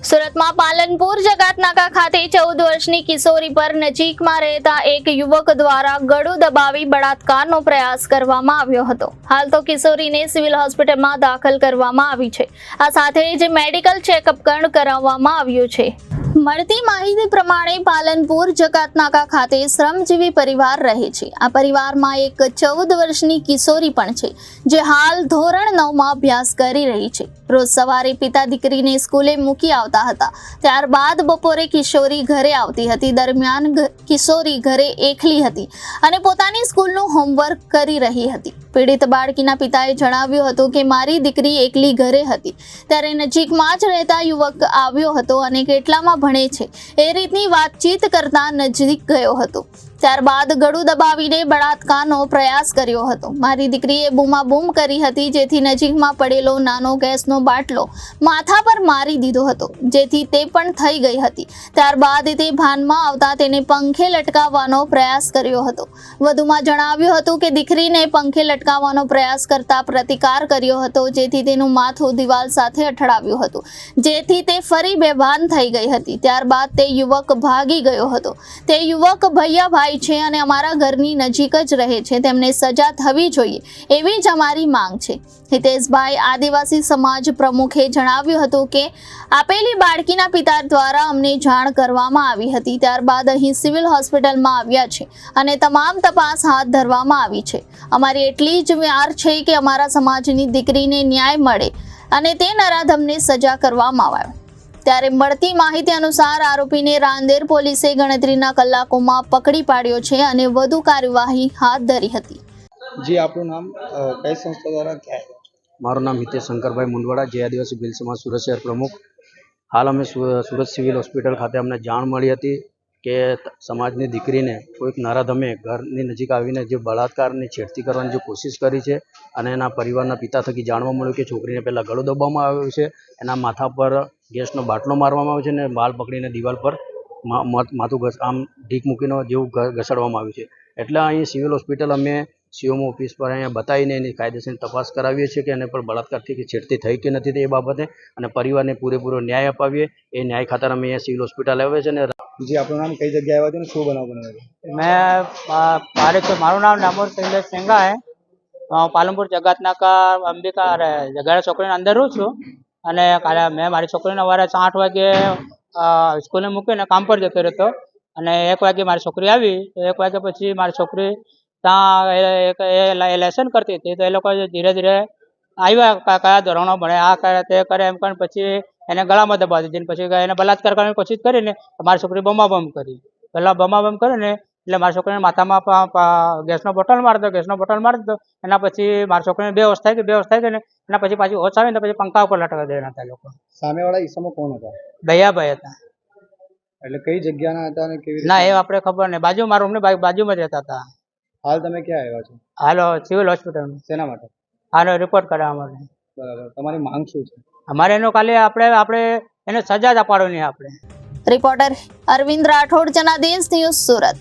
સુરતમાં પાલનપુર જગાતનાકા ખાતે 14 વર્ષની કિશોરી પર નજીકમાં રહેતા એક યુવક દ્વારા ગળું દબાવી બળાત્કારનો પ્રયાસ કરવામાં આવ્યો હતો। હાલ તો કિશોરીને સિવિલ હોસ્પિટલમાં દાખલ કરવામાં આવી છે। આ સાથે જ મેડિકલ ચેકઅપ પણ કરાવવામાં આવ્યું છે। મળતી માહિતી પ્રમાણે પાલનપુર જગાતનાકા ખાતે શ્રમજીવી પરિવાર રહે છે। આ પરિવારમાં એક 14 વર્ષની કિશોરી પણ છે, જે હાલ ધોરણ 9માં અભ્યાસ કરી રહી છે। રોજ સવારે પિતા દીકરીને સ્કૂલે મૂકી આવતા હતા। ત્યારબાદ બપોરે કિશોરી ઘરે આવતી હતી। દરમિયાન કિશોરી ઘરે એકલી હતી અને પોતાની સ્કૂલનું હોમવર્ક કરી રહી હતી। પીડિત બાળકીના પિતાએ જણાવ્યું હતું કે મારી દીકરી એકલી ઘરે હતી ત્યારે નજીકમાં જ રહેતા યુવક આવ્યો હતો અને કેટલામાં ભણે છે એ રીતની વાતચીત કરતા નજીક ગયો હતો। ત્યારબાદ ગળું દબાવીને બળાત્કારનો પ્રયાસ કર્યો હતો। મારી દીકરીએ બૂમાબૂમ કરી હતી, જેથી નજીકમાં પડેલો નાનો ગેસનો બાટલો માથા પર મારી દીધો હતો, જેથી તે પણ થઈ ગઈ હતી। ત્યારબાદ તે ભાનમાં આવતા તેને પંખે લટકાવવાનો પ્રયાસ કર્યો હતો। વધુમાં જણાવ્યું હતું કે દીકરીને પંખે લટકાવવાનો પ્રયાસ કરતા પ્રતિકાર કર્યો હતો, જેથી તેનું માથું દિવાલ સાથે અથડાવ્યું હતું, જેથી તે ફરી બેભાન થઈ ગઈ હતી। ત્યારબાદ તે યુવક ભાગી ગયો હતો। તે યુવક ભૈયાભાઈ છે અને અમારા ઘરની નજીક જ રહે છે। તેમને સજા થવી જોઈએ એવી જ અમારી માંગ છે। હિતેશભાઈ આદિવાસી સમાજ પ્રમુખે જણાવ્યું હતું કે આપેલી બાળકીના પિતા દ્વારા અમને જાણ કરવામાં આવી હતી। ત્યારબાદ અહીં સિવિલ હોસ્પિટલમાં આવ્યા છે અને તમામ તપાસ હાથ ધરવામાં આવી છે। અમારી એટલી જ વાર છે કે અમારા સમાજની દીકરીને ન્યાય મળે અને તે નરાધમને સજા કરવામાં આવે। ત્યારે મળતી માહિતી અનુસાર આરોપીને રાંદેર પોલીસે ગણતરીના કલાકોમાં પકડી પાડ્યો છે અને વધુ કાર્યવાહી હાથ ધરી હતી। जी आपનું નામ કઈ સંસ્થા દ્વારા क्या है? મારું નામ હિતેશ શંકરભાઈ મુંદવાડા, જય આદિવાસી ભીલ સમાજ સુરત શહેર પ્રમુખ। હાલ અમે સુરત સિવિલ હોસ્પિટલ ખાતે અમને જાણ મળી હતી કે સમાજની દીકરીને કોઈક નરાધમે ઘરની નજીક આવીને જે બળાત્કારની છેડતી કરવાની જે કોશિશ કરી છે અને એના પરિવારના પિતા થકી જાણવા મળ્યું કે છોકરીને પહેલાં ગળું દબાવવામાં આવ્યું છે, એના માથા પર ગેસનો બાટલો મારવામાં આવ્યો છે અને બાલ પકડીને દિવાલ પર માથું આમ ઢીક મૂકીને જેવું ઘસડવામાં આવ્યું છે। એટલે અહીં સિવિલ હોસ્પિટલ અમે સીઓમ ઓફિસ પર અહીંયા બતાવીને એની કાયદેસરની તપાસ કરાવીએ છીએ કે એને પર બળાત્કારથી કે છેડતી થઈ કે નથી તે બાબતે, અને પરિવારને પૂરેપૂરો ન્યાય અપાવીએ એ ન્યાય ખાતર અમે અહીંયા સિવિલ હોસ્પિટલ આવ્યા છે। અને जी आपનું નામ કઈ જગ્યાએ આવ્યા છે ને શું બનાવ બન્યો છે? मैं मारू नाम डामोर शैलेश सेंगा है। पालनपुर जगातनाका अंबिका જગાડા છોકરીને અંદર રહું છું અને કાલે મેં મારી છોકરીને સવારે 8 વાગે સ્કૂલે મૂકીને કામ પર જતો રહેતો અને 1 વાગે મારી છોકરી આવી તો 1 વાગે પછી મારી છોકરી ત્યાં લેસન કરતી હતી તો એ લોકો ધીરે ધીરે આવ્યા કયા ધોરણો ભણે આ કરે તે કરે એમ કરીને પછી એને ગળામાં દબાવી દીધી। પછી એને બલાત્કાર કરવાની કોશિશ કરીને મારી છોકરી બમાબમ કરી। પહેલાં બમાબમ કરીને એટલે મારી છોકરીને માથામાં ગેસનો બોટલ મારી દીધો। એના પછી મારી છોકરીને બેહોશ થઈ ગઈ ને એના પછી પાછી હોશ આવીને પછી પંખા ઉપર લટકાવી દેવાના હતા લોકો। સામેવાળા ઈસમો કોણ હતા? દયાભાઈ હતા। એટલે કઈ જગ્યાના હતા અને કેવી ના એ આપણે ખબર નહીં, બાજુમાં રૂમની બાજુમાં જ રહેતા હતા। હાલ તમે ક્યાં આવ્યા છો? હાલો સિવિલ હોસ્પિટલમાં। શેના માટે? આનો રિપોર્ટ કરાવવા માટે। બરાબર, તમારી માંગ શું છે? અમારે એનો ખાલી આપણે એને સજા જ અપાડવાની આપણે। Reporter Arvind Rathod, Janadesh news, Surat.